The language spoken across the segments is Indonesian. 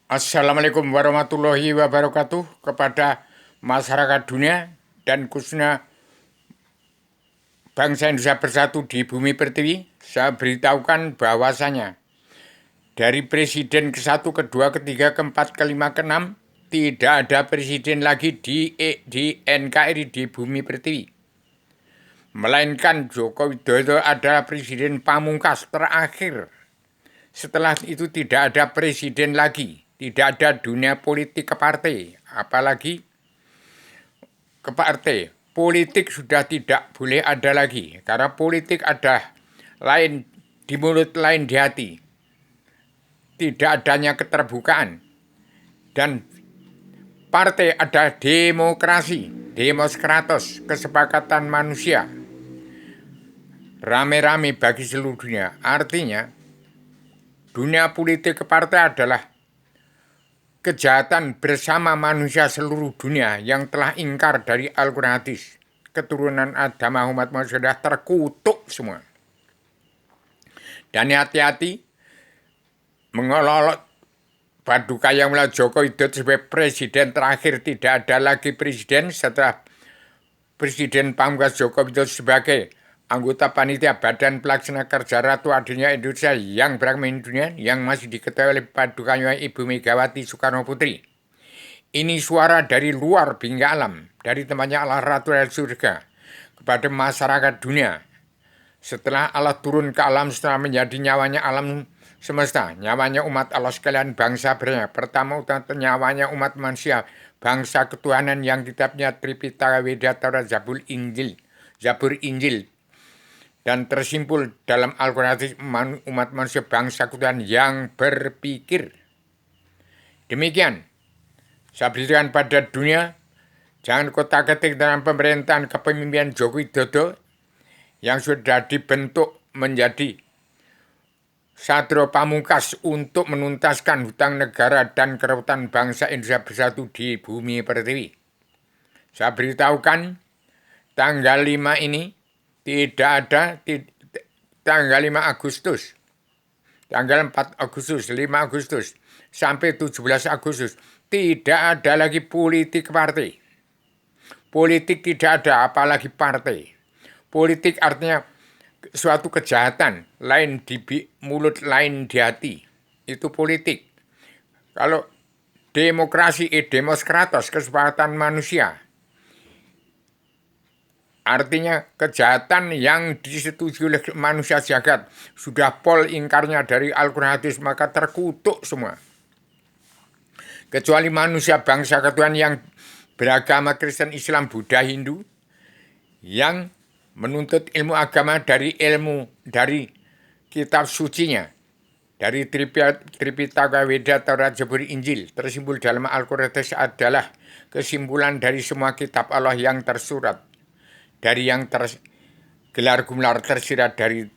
Assalamualaikum warahmatullahi wabarakatuh kepada masyarakat dunia dan khususnya bangsa Indonesia bersatu di bumi pertiwi. Saya beritahukan bahwasanya dari presiden ke-1, ke-2, ke-3, ke-4, ke-5, ke-6 tidak ada presiden lagi di NKRI di bumi pertiwi. Melainkan Joko Widodo adalah presiden pamungkas terakhir. Setelah itu tidak ada presiden lagi, tidak ada dunia politik ke partai, apalagi ke partai. Politik sudah tidak boleh ada lagi, karena politik ada lain di mulut, lain di hati. Tidak adanya keterbukaan. Dan partai ada demokrasi, demos kratos, kesepakatan manusia. Rame-rame bagi seluruh dunia. Artinya, dunia politik ke partai adalah kejahatan bersama manusia seluruh dunia yang telah ingkar dari Al-Quran hadis. Keturunan Adam umat manusia sudah terkutuk semua. Dan hati-hati mengolok Paduka yang mulai Joko Widodo sebagai presiden terakhir. Tidak ada lagi presiden setelah Presiden Pamungkas Joko Widodo sebagai anggota panitia Badan Pelaksana Kerja Ratu Adanya Indonesia yang beragama dunia yang masih diketahui oleh Padukanya Ibu Megawati Soekarno Putri. Ini suara dari luar bingkai alam, dari tempatnya Allah Ratu dari surga kepada masyarakat dunia. Setelah Allah turun ke alam, setelah menjadi nyawanya alam semesta, nyawanya umat Allah sekalian bangsa bernya. Pertama nyawanya umat manusia, bangsa ketuhanan yang kitabnya Tripitaka, Weda, Taurat, Zabur, Injil. Dan tersimpul dalam Al-Quran umat manusia bangsa ketuhanan yang berpikir. Demikian, saya berikan pada dunia, jangan kotak-katik dalam pemerintahan kepemimpinan Joko Widodo yang sudah dibentuk menjadi Satrio Pamungkas untuk menuntaskan hutang negara dan kerautan bangsa Indonesia bersatu di bumi pertiwi. Saya beritahukan tanggal 5 ini tidak ada tanggal 5 Agustus, tanggal 4 Agustus, 5 Agustus, sampai 17 Agustus. Tidak ada lagi politik partai. Politik tidak ada, apalagi partai. Politik artinya suatu kejahatan, lain di mulut, lain di hati. Itu politik. Kalau demokrasi, demos kratos, kesepakatan manusia. Artinya kejahatan yang disetujui oleh manusia jagat. Sudah pol ingkarnya dari Al-Quran hadis, maka terkutuk semua. Kecuali manusia bangsa ketuhanan yang beragama Kristen, Islam, Buddha, Hindu, yang menuntut ilmu agama dari kitab sucinya, dari Tripitaka, Weda, Taurat, Zabur, Injil, tersimpul dalam Al-Quran adalah kesimpulan dari semua kitab Allah yang tersurat, dari yang tergelar gumlar, tersirat dari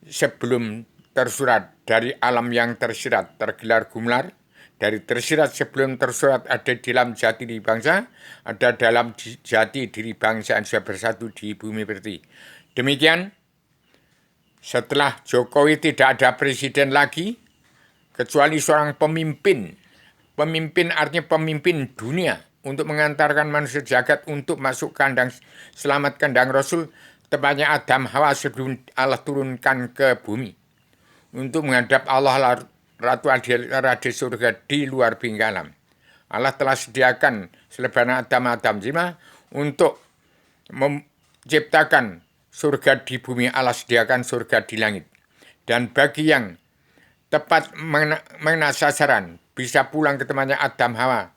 sebelum tersurat, dari alam yang tersirat, tergelar gumlar, dari tersirat sebelum tersurat, ada dalam jati diri bangsa, ada dalam jati diri bangsa Indonesia bersatu di bumi pertiwi. Demikian, setelah Jokowi tidak ada presiden lagi, kecuali seorang pemimpin. Pemimpin artinya pemimpin dunia untuk mengantarkan manusia jagat untuk masuk kandang, selamat kandang Rasul, tepatnya Adam Hawa sebelum Allah turunkan ke bumi. Untuk menghadap Allah Ratu Adil surga di luar bingkai alam. Allah telah sediakan selebana Adam Zima untuk menciptakan surga di bumi. Allah sediakan surga di langit. Dan bagi yang tepat mengenai sasaran, bisa pulang ke tempatnya Adam Hawa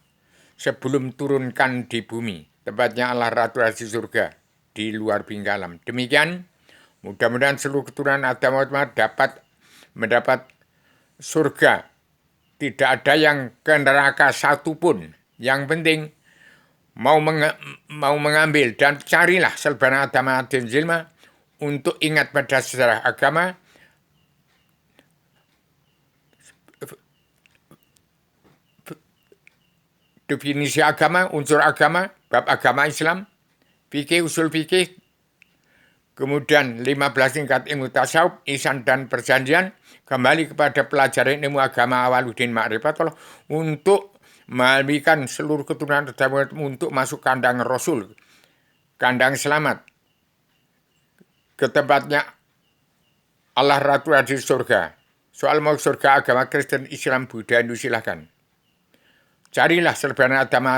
sebelum turunkan di bumi. Tempatnya Allah Ratu Adil surga di luar bingkai alam. Demikian, mudah-mudahan seluruh keturunan Adam Hawa dapat mendapat surga. Tidak ada yang ke neraka satupun. Yang penting mau mengambil dan carilah selebana Adam dan Zilma untuk ingat pada sejarah agama, definisi agama, unsur agama, bab agama Islam, fikih, usul fikih, Kemudian 15 tingkat ilmu tasawuf, ihsan dan perjanjian, kembali kepada pelajaran ilmu agama Awaluddin Ma'rifatullah untuk mengalihkan seluruh keturunan untuk masuk kandang Rasul, kandang selamat, ke tempatnya Allah Ratu di surga. Soal mau surga agama Kristen, Islam, Buddha, Hindu silahkan. Carilah serbanan Adam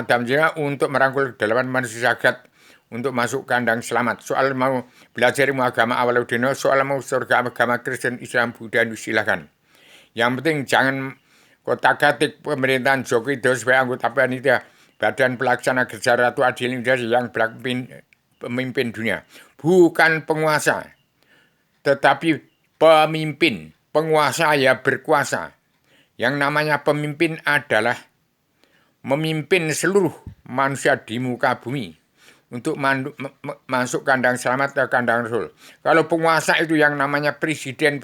untuk merangkul dalaman manusia jagat untuk masuk kandang selamat. Soal mau belajar ilmu agama Awaluddin, soal mau surga agama Kristen, Islam, Buddha, Hindu silahkan. Yang penting jangan kotak-katik pemerintahan Jokowi sebagai anggota panitia Badan Pelaksana Kerja Ratu Adil Indonesia yang pemimpin dunia. Bukan penguasa, tetapi pemimpin. Penguasa ya berkuasa. Yang namanya pemimpin adalah memimpin seluruh manusia di muka bumi untuk masuk kandang selamat ke kandang Rasul. Kalau penguasa itu yang namanya presiden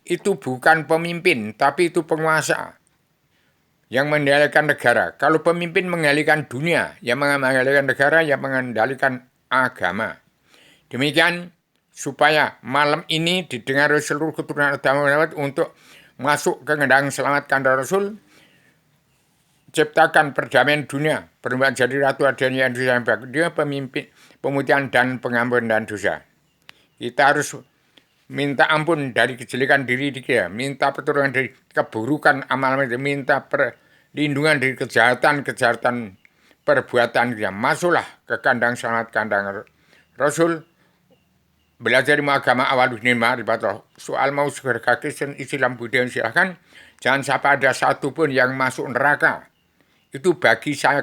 itu bukan pemimpin, tapi itu penguasa yang mengendalikan negara. Kalau pemimpin mengendalikan dunia, yang mengendalikan negara, yang mengendalikan agama. Demikian supaya malam ini didengar oleh seluruh keturunan Adam untuk masuk ke kandang selamat kandang Rasul, ciptakan perdamaian dunia, berubah jadi ratu adanya Indonesia yang baik. Dia pemimpin pemutihan dan pengampunan dosa. Kita harus minta ampun dari kejelekan diri kita, minta pertolongan dari keburukan amal kita, minta perlindungan dari kejahatan perbuatan kita. Masuklah ke kandang selamat kandang Rasul, belajar ilmu agama Awaluddin Ma'rifatullah. Soal mau surga Kristen, Islam, Buddha silahkan. Jangan sampai ada satupun yang masuk neraka. Itu bagi saya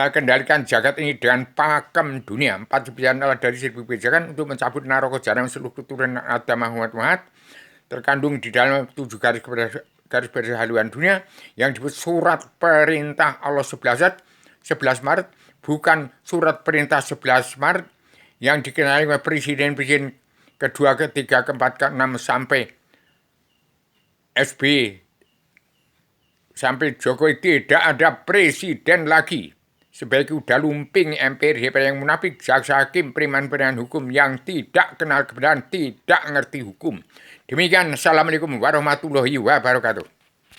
kendalikan jagat ini dengan pakem dunia. 4 pilihan Allah dari 1000 pijakan untuk mencabut naraka jahanam seluruh keturunan Adam Muhammad terkandung di dalam 7 garis haluan dunia yang disebut surat perintah Allah 11 Maret, bukan surat perintah 11 Maret yang dikenali oleh presiden-presiden kedua, ketiga, keempat, keenam sampai SBY sampai Jokowi. Tidak ada presiden lagi. Sebaiknya udah lumping MPR, DPR yang munafik, jaksa hakim, preman-preman hukum yang tidak kenal kebenaran, tidak ngerti hukum. Demikian, Assalamualaikum warahmatullahi wabarakatuh.